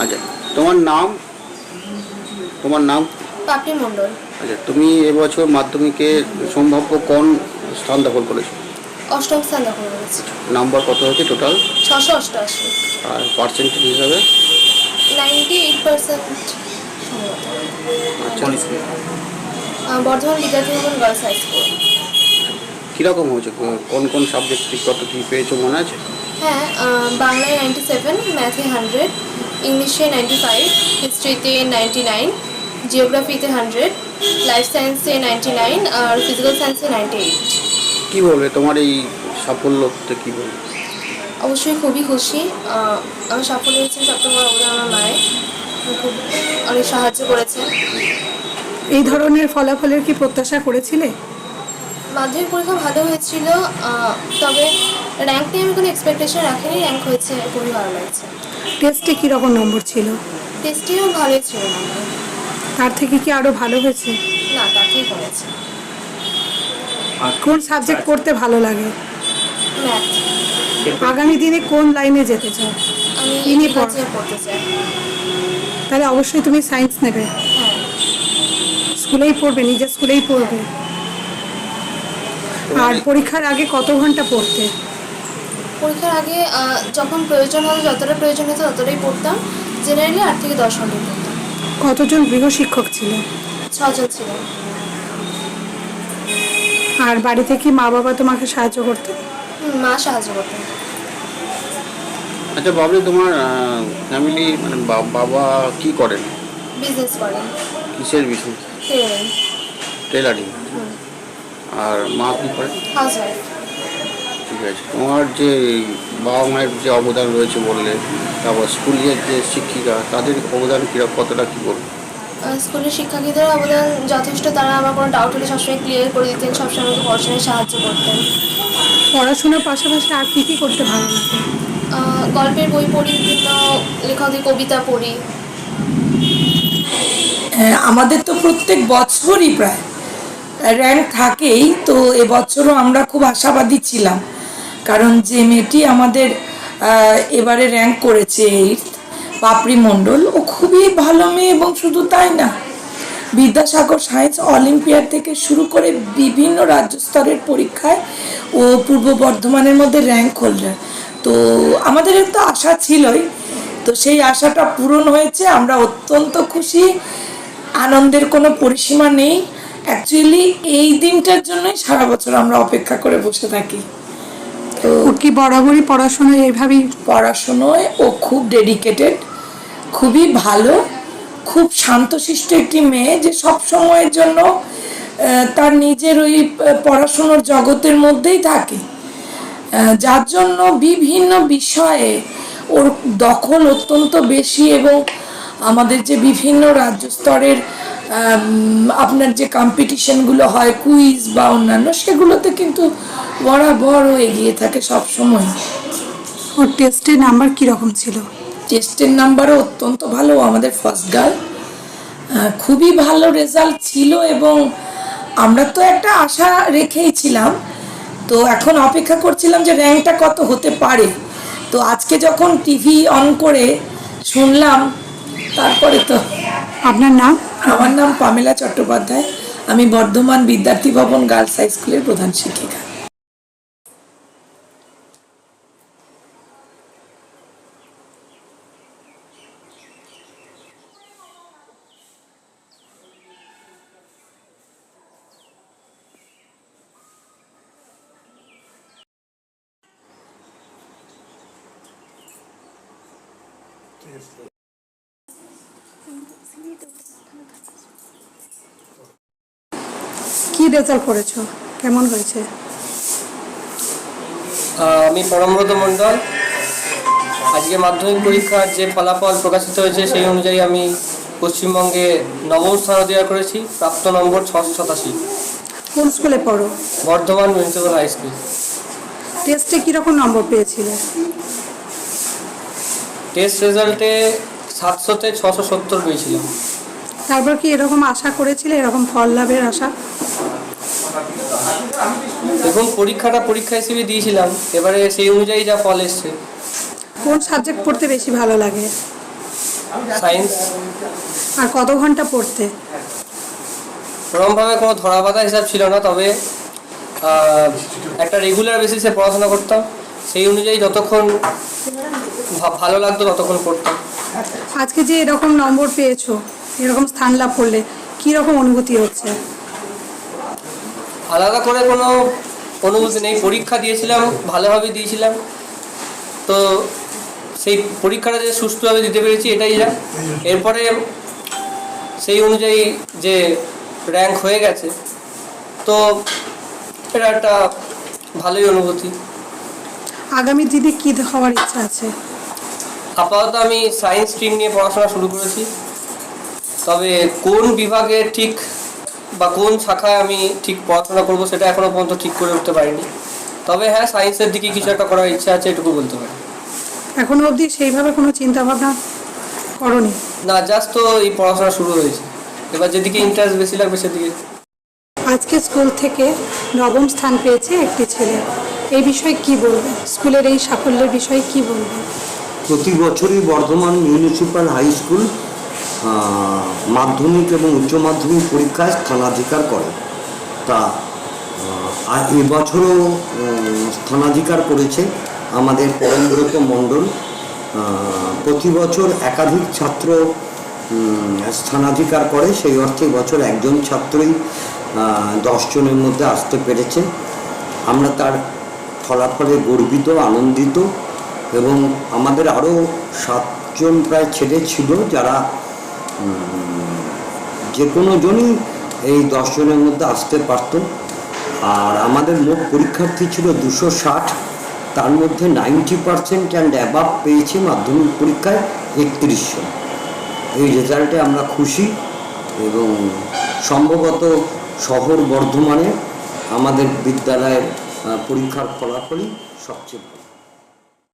আচ্ছা, তোমার নাম? তোমার নাম? পাপড়ি মণ্ডল। আচ্ছা, তুমি এবছর মাধ্যমিকে সম্ভাব্য কোন স্থান দখল করেছো? অষ্টম স্থান দখল করেছি। নাম্বার কত হয়েছে টোটাল? 688। আর পার্সেন্টেজ হিসাবে? 98% সম্ভবত। আচ্ছা, বর্ধমান বিদ্যার্থী ভবন গার্লস হাই স্কুল। কীরকম হয়েছে? কোন কোন সাবজেক্ট কত কী পেয়েছো মনে আছে? হ্যাঁ, বাংলায় 97, ম্যাথে 100, ইংলিশে 95, হিস্ট্রিতে 99, জিওগ্রাফিতে 100, লাইফ সায়েন্সে 99 আর ফিজিক্যাল সায়েন্সে 98। কী বলবে তোমার এই সাফল্যতে, কী বলবে? অবশ্যই খুবই খুশি। আমার সাফল্য হয়েছে সবচেয়ে বড় অবদান আমার মায়ের। খুব অনেক সাহায্য করেছে। এই ধরনের ফলাফলের কি প্রত্যাশা করেছিলে? মাধ্যমিক পরীক্ষা ভালো হয়েছিল, তবে র্যাঙ্ক নিয়ে আমি কোনো এক্সপেকটেশন রাখিনি। র্যাঙ্ক হয়েছে, খুবই ভালো লাগছে। টেস্টে কীরকম নম্বর ছিল? টেস্টেও ভালোই ছিল নম্বর। তার থেকে কি আরও ভালো হয়েছে? না, তাতেই কমেছে। কোন সাবজেক্ট পড়তে ভালো লাগে? ম্যাথ। আগামী দিনে কোন লাইনে যেতে চাও? আমি কি নিয়ে এগ্রিকালচার পড়তে চাই। তাহলে অবশ্যই তুমি সায়েন্স নেবে। হ্যাঁ। স্কুলেই পড়বে, নিজের স্কুলেই পড়বে। আর পরীক্ষার আগে কত ঘন্টা পড়তে? পরীক্ষার আগে যখন প্রয়োজন হতো, যতটা প্রয়োজন হতো ততটাই পড়তাম। জেনারেলি 8 থেকে 10 ঘন্টা পড়তাম। কতজন গৃহশিক্ষক ছিল? 6 জন ছিল। আর বাড়িতে কি মা বাবা তোমাকে সাহায্য করতে? মা সাহায্য করতেন। আচ্ছা বাবলি, তোমার ফ্যামিলি মানে বাবা কি করেন? বিজনেস করেন। কিসের বিজনেস? টেলারিং। টেলারিং। আর মা কি করেন? হাউসওয়াইফ। ঠিক আছে। তোমার যে বাবা মায়ের যে অবদান রয়েছে বললে, তারপর স্কুলের যে শিক্ষিকা, তাদের অবদান কীরকম, কতটা কী বলবো? স্কুলের শিক্ষার্থীদের অবদান যথেষ্ট। তারা আমার কোনো ডাউট হলে সবসময় ক্লিয়ার করে দিতেন, সবসময় আমাকে পড়াশোনায় সাহায্য করতেন। পড়াশোনার পাশাপাশি আর কী কী করতে ভালো লাগে? গল্পের বই পড়ি, বিভিন্ন লেখকদের কবিতা পড়ি। আমাদের তো প্রত্যেক বছরই প্রায় র্যাঙ্ক থাকেই, তো এবছরও আমরা খুব আশাবাদী ছিলাম, কারণ যে মেয়েটি আমাদের এবারে র্যাঙ্ক করেছে 8th, পাপড়ি মণ্ডল, ও খুবই ভালো মেয়ে। এবং শুধু তাই না, বিদ্যাসাগর সায়েন্স অলিম্পিয়াড থেকে শুরু করে বিভিন্ন রাজ্য স্তরের পরীক্ষায় ও পূর্ব বর্ধমানের মধ্যে র্যাঙ্ক হোল্ডার। তো আমাদের একটা আশা ছিলই, তো সেই আশাটা পূরণ হয়েছে। আমরা অত্যন্ত খুশি, আনন্দের কোনো পরিসীমা নেই। অ্যাকচুয়ালি এই দিনটার জন্যই সারা বছর আমরা অপেক্ষা করে বসে থাকি। তো ও কি বরাবরই পড়াশোনায় এইভাবেই? পড়াশোনায় ও খুব ডেডিকেটেড, খুবই ভালো, খুব শান্তশিষ্ট একটি মেয়ে, যে সব সময়ের জন্য তার নিজের ওই পড়াশোনার জগতের মধ্যেই থাকে, যার জন্য বিভিন্ন বিষয়ে ওর দখল অত্যন্ত বেশি। এবং আমাদের যে বিভিন্ন রাজ্য স্তরের আপনার যে কম্পিটিশনগুলো হয়, কুইজ বা অন্যান্য, সেগুলোতে কিন্তু বরাবর ও এগিয়ে থাকে সব সময়। ওর টেস্টের নাম্বার কীরকম ছিল? টেস্টের নাম্বারও অত্যন্ত ভালো। আমাদের ফার্স্ট গার্ল, খুবই ভালো রেজাল্ট ছিল। এবং আমরা তো একটা আশা রেখেই ছিলাম, তো এখন অপেক্ষা করছিলাম যে র্যাঙ্কটা কত হতে পারে। তো আজকে যখন টিভি অন করে শুনলাম, তারপরে তো। আপনার নাম? আমার নাম পামেলা চট্টোপাধ্যায়। আমি বর্ধমান বিদ্যার্থী ভবন গার্লস হাই স্কুলের প্রধান শিক্ষিকা। কি রেজাল্ট করেছো? কেমন হয়েছে? আমি পরমব্রত মণ্ডল। আজকে মাধ্যমিক পরীক্ষার যে ফলাফল প্রকাশিত হয়েছে সেই অনুযায়ী আমি পশ্চিমবঙ্গে নবম স্থান অধিকার করেছি। প্রাপ্ত নম্বর 687। কোন স্কুলে পড়ো? Bardhaman municipal high school. টেস্টে কীরকম নম্বর পেয়েছিলে? টেস্ট রেজাল্টে 700-তে 670 পেয়েছিলাম। তারপর কি এরকম আশা করেছিলে, এরকম ফল লাভের আশা? দেখুন, পরীক্ষা হিসেবে দিয়েছিলাম, এবারে সেই অনুযায়ী যা ফল এসছে। কোন সাবজেক্ট পড়তে বেশি ভালো লাগে? সায়েন্স। আর কত ঘন্টা পড়তে? ওরমভাবে কোনো ধরা বাঁধা হিসাব ছিল না, তবে একটা রেগুলার বেসিসে পড়াশোনা করতাম, সেই অনুযায়ী যতক্ষণ ভালো লাগতো ততক্ষণ পড়তাম। আজকে যে এরকম নম্বর পেয়েছো, এরকম স্থান লাভ করলে কী রকম অনুভূতি হচ্ছে? আলাদা করে কোনো অনুভূতি নেই, পরীক্ষা দিয়েছিলাম, ভালোভাবে দিয়েছিলাম, তো সেই পরীক্ষাটা যে সুষ্ঠুভাবে দিতে পেরেছি এটাই যা। এরপরে সেই অনুযায়ী যে র্যাঙ্ক হয়ে গেছে, তো এটা একটা ভালোই অনুভূতি। আগামী দিনে কী হওয়ার ইচ্ছা আছে? আপাতত আমি সায়েন্স স্ট্রিম নিয়ে পড়াশোনা শুরু করেছি, তবে কোন বিভাগে ঠিক বা কোন শাখায় আমি ঠিক পড়াশোনা করবো সেটা এখনও পর্যন্ত ঠিক করে উঠতে পারিনি। তবে হ্যাঁ, সায়েন্সের দিকে কিছু একটা করার ইচ্ছা আছে, এটুকু বলতে পারি। এখনো অবধি সেইভাবে কোনো চিন্তা ভাবনা করনি? না, জাস্ট তো এই পড়াশোনা শুরু হয়েছে, এবার যেদিকে ইন্টারেস্ট বেশি লাগবে সেদিকে। আজকে স্কুল থেকে নবম স্থান পেয়েছে একটি ছেলে, এই বিষয়ে কি বলবেন? স্কুলের এই সাফল্যের বিষয়ে কি বলবেন? প্রতি বছরই বর্ধমান মিউনিসিপ্যাল হাই স্কুল মাধ্যমিক এবং উচ্চ মাধ্যমিক পরীক্ষায় স্থানাধিকার করে। তা এবছরও স্থানাধিকার করেছে আমাদের পরমব্রত মণ্ডল। প্রতি বছর একাধিক ছাত্র স্থানাধিকার করে, সেই অর্থে বছর একজন ছাত্রই 10 জনের মধ্যে আসতে পেরেছে। আমরা তার ফলাফলে গর্বিত, আনন্দিত, এবং আমাদের আরও 7 জন প্রায় ছেলে ছিল যারা যে কোনো জনই এই 10 জনের মধ্যে আসতে পারত। আর আমাদের মোট পরীক্ষার্থী ছিল 260, তার মধ্যে 90% অ্যান্ড অ্যাবাভ পেয়েছে মাধ্যমিক পরীক্ষায় 31 জন। এই রেজাল্টে আমরা খুশি, এবং সম্ভবত শহর বর্ধমানে আমাদের বিদ্যালয়ের পরীক্ষার ফলাফলই সবচেয়ে ভালো।